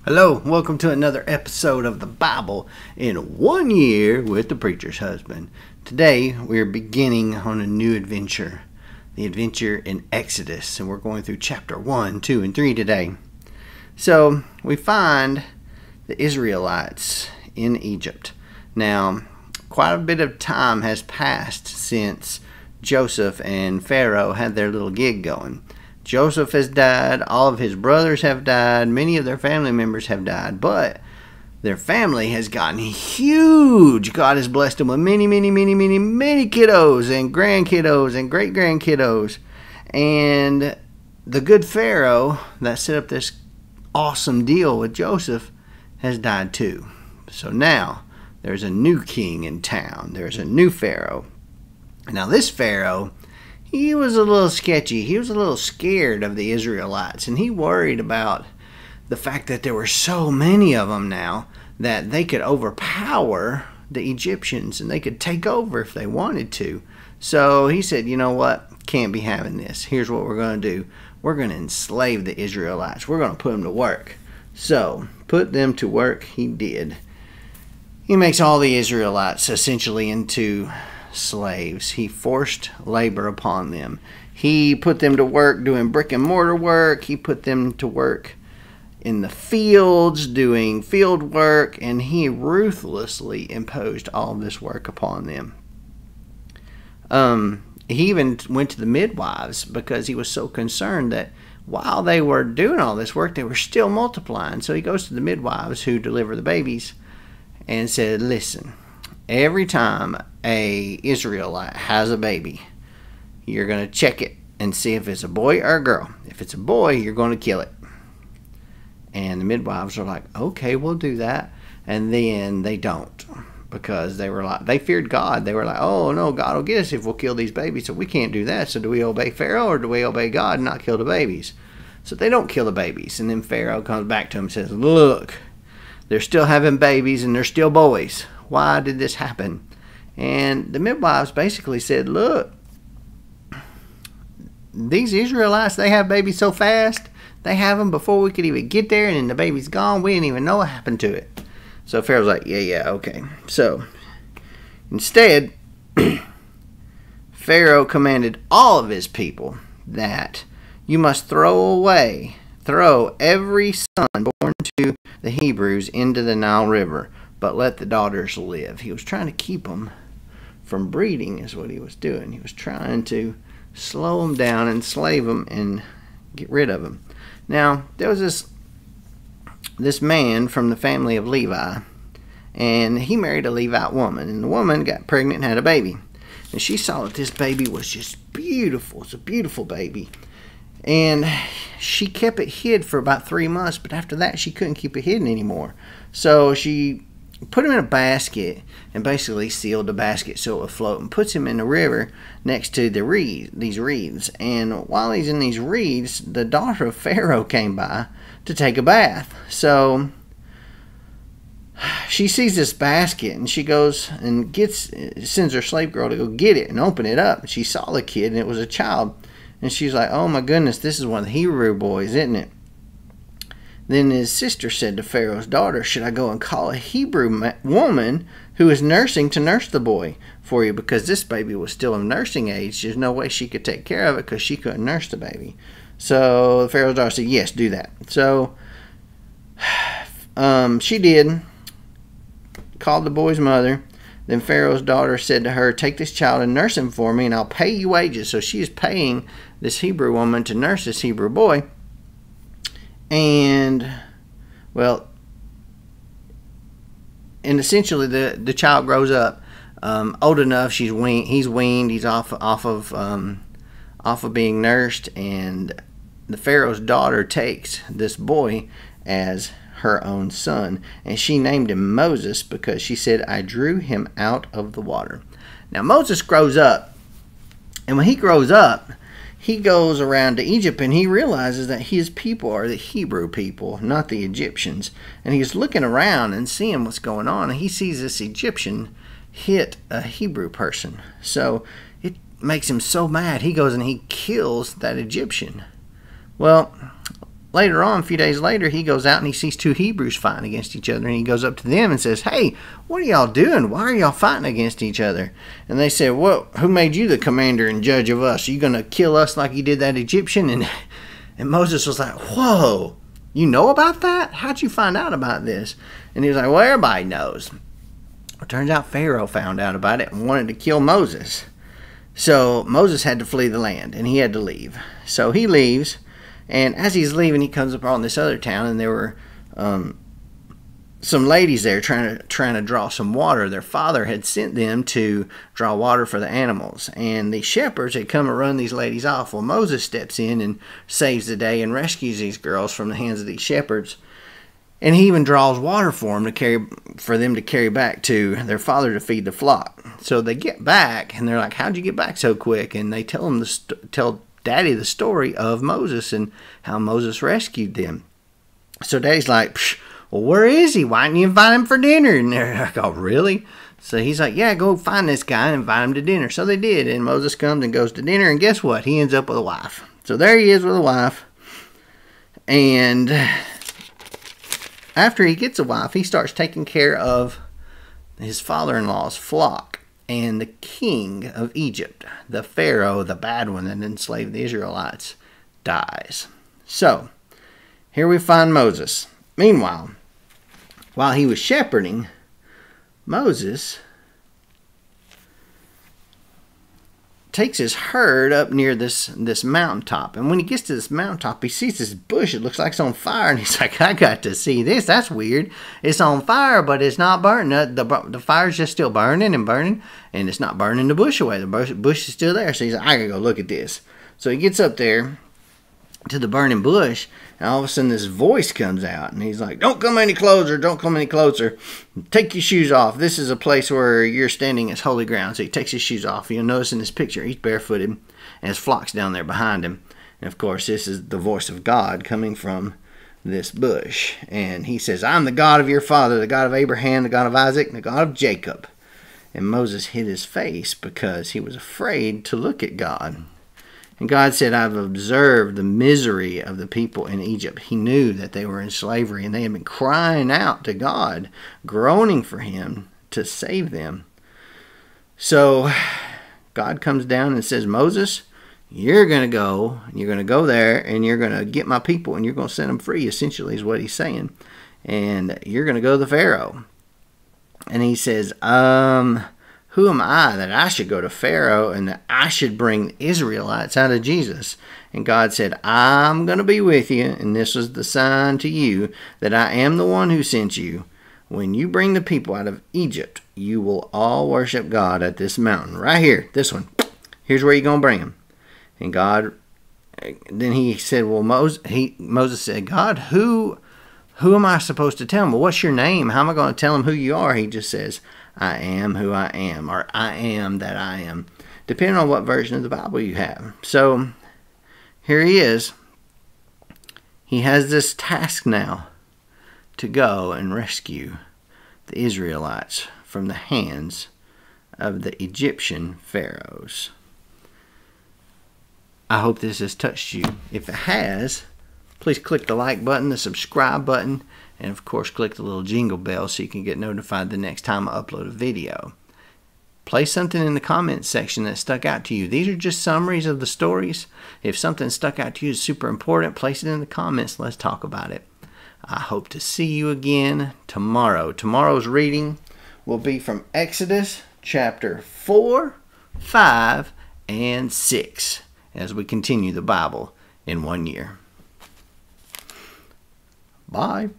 Hello, welcome to another episode of the Bible in 1 year with the preacher's husband. Today we're beginning on a new adventure, the adventure in Exodus, and we're going through chapter 1, 2, and 3 today. So we find the Israelites in Egypt. Now, quite a bit of time has passed since Joseph and Pharaoh had their little gig going. Joseph has died, all of his brothers have died, many of their family members have died, but their family has gotten huge. God has blessed them with many kiddos and grandkiddos and great-grandkiddos. And the good Pharaoh that set up this awesome deal with Joseph has died too. So now there's a new king in town. There's a new Pharaoh. Now this Pharaoh, he was a little sketchy. He was a little scared of the Israelites, and he worried about the fact that there were so many of them now that they could overpower the Egyptians and they could take over if they wanted to. So he said, you know what? Can't be having this. Here's what we're going to do. We're going to enslave the Israelites. We're going to put them to work. So put them to work he did. He makes all the Israelites essentially into slaves. He forced labor upon them. He put them to work doing brick and mortar work. He put them to work in the fields doing field work, and he ruthlessly imposed all this work upon them. He even went to the midwives because he was so concerned that while they were doing all this work, they were still multiplying. So he goes to the midwives who deliver the babies and said, listen, every time a Israelite has a baby, you're going to check it and see if it's a boy or a girl. If it's a boy, you're going to kill it. And the midwives are like, okay, we'll do that. And then they don't, because they feared God. They were like, oh no, God will get us if we'll kill these babies, so we can't do that. So do we obey Pharaoh or do we obey God and not kill the babies? So they don't kill the babies. And then Pharaoh comes back to him and says, look, they're still having babies and they're still boys. Why did this happen? And the midwives basically said, look, these Israelites, they have babies so fast, they have them before we could even get there, and then the baby's gone. We didn't even know what happened to it. So Pharaoh's like, yeah, okay. So instead, Pharaoh commanded all of his people that you must throw every son born to the Hebrews into the Nile River, but let the daughters live. He was trying to keep them from breeding is what he was doing. He was trying to slow them down, enslave them, and get rid of them. Now, there was this man from the family of Levi, and he married a Levite woman, and the woman got pregnant and had a baby. And she saw that this baby was just beautiful. It's a beautiful baby. And she kept it hid for about 3 months, but after that, she couldn't keep it hidden anymore. So she put him in a basket and basically sealed the basket so it would float, and puts him in the river next to these reeds. And while he's in these reeds, the daughter of Pharaoh came by to take a bath. So she sees this basket and she goes and sends her slave girl to go get it and open it up. And she saw the kid and it was a child. And she's like, oh my goodness, this is one of the Hebrew boys, isn't it? Then his sister said to Pharaoh's daughter, should I go and call a Hebrew woman who is nursing to nurse the boy for you? Because this baby was still of nursing age. There's no way she could take care of it because she couldn't nurse the baby. So Pharaoh's daughter said, yes, do that. So she did, called the boy's mother. Then Pharaoh's daughter said to her, take this child and nurse him for me, and I'll pay you wages. So she is paying this Hebrew woman to nurse this Hebrew boy. And, well, and essentially the child grows up old enough. He's weaned. He's off of being nursed, and the Pharaoh's daughter takes this boy as her own son, and she named him Moses because she said, I drew him out of the water. Now Moses grows up, and when he grows up, he goes around to Egypt and he realizes that his people are the Hebrew people, not the Egyptians. And he's looking around and seeing what's going on, and he sees this Egyptian hit a Hebrew person. So it makes him so mad. He goes and he kills that Egyptian. Well, later on, a few days later, he goes out and he sees two Hebrews fighting against each other. And he goes up to them and says, "Hey, what are y'all doing? Why are y'all fighting against each other?" And they said, "Well, who made you the commander and judge of us? Are you going to kill us like you did that Egyptian?" And Moses was like, "Whoa, you know about that? How'd you find out about this?" And he was like, "Well, everybody knows." It turns out Pharaoh found out about it and wanted to kill Moses. So Moses had to flee the land, and he had to leave. So he leaves, and as he's leaving, he comes upon this other town, and there were some ladies there trying to draw some water. Their father had sent them to draw water for the animals, and the shepherds had come and run these ladies off. Well, Moses steps in and saves the day and rescues these girls from the hands of these shepherds. And he even draws water for them to carry back to their father to feed the flock. So they get back, and they're like, "How'd you get back so quick?" And they tell Daddy the story of Moses and how Moses rescued them. So Daddy's like, "Well, where is he? Why didn't you invite him for dinner?" And they're like, "Oh, really?" So he's like, "Yeah, go find this guy and invite him to dinner." So they did, and Moses comes and goes to dinner, and guess what? He ends up with a wife. So there he is with a wife, and after he gets a wife, he starts taking care of his father-in-law's flock. And the king of Egypt, the Pharaoh, the bad one that enslaved the Israelites, dies. So, here we find Moses. Meanwhile, while he was shepherding, Moses takes his herd up near this mountaintop. And when he gets to this mountaintop, he sees this bush. It looks like it's on fire. And he's like, "I got to see this. That's weird. It's on fire, but it's not burning. The fire's just still burning and burning. And it's not burning the bush away. The bush is still there." So he's like, "I got to go look at this." So he gets up there to the burning bush. And all of a sudden this voice comes out. And he's like, "Don't come any closer. Don't come any closer. Take your shoes off. This is a place where you're standing as holy ground." So he takes his shoes off. You'll notice in this picture he's barefooted. And his flock's down there behind him. And of course this is the voice of God coming from this bush. And he says, "I'm the God of your father, the God of Abraham, the God of Isaac, and the God of Jacob." And Moses hid his face because he was afraid to look at God. And God said, "I've observed the misery of the people in Egypt." He knew that they were in slavery, and they had been crying out to God, groaning for him to save them. So God comes down and says, "Moses, you're going to go there, and you're going to get my people, and you're going to set them free," essentially is what he's saying. "And you're going to go to Pharaoh." And he says, "Who am I that I should go to Pharaoh and that I should bring the Israelites out of Jesus?" And God said, "I'm going to be with you, and this is the sign to you that I am the one who sent you. When you bring the people out of Egypt, you will all worship God at this mountain right here, this one. Here's where you're going to bring them." And then he said, "Well, Moses said, God, who am I supposed to tell him? Well, what's your name? How am I going to tell him who you are?" He just says, "I am who I am," or "I am that I am," depending on what version of the Bible you have. So here he is. He has this task now to go and rescue the Israelites from the hands of the Egyptian pharaohs. I hope this has touched you. If it has, please click the like button, the subscribe button, and of course click the little jingle bell so you can get notified the next time I upload a video. Place something in the comments section that stuck out to you. These are just summaries of the stories. If something stuck out to you is super important, place it in the comments. Let's talk about it. I hope to see you again tomorrow. Tomorrow's reading will be from Exodus chapter 4, 5, and 6 as we continue the Bible in 1 year. Bye.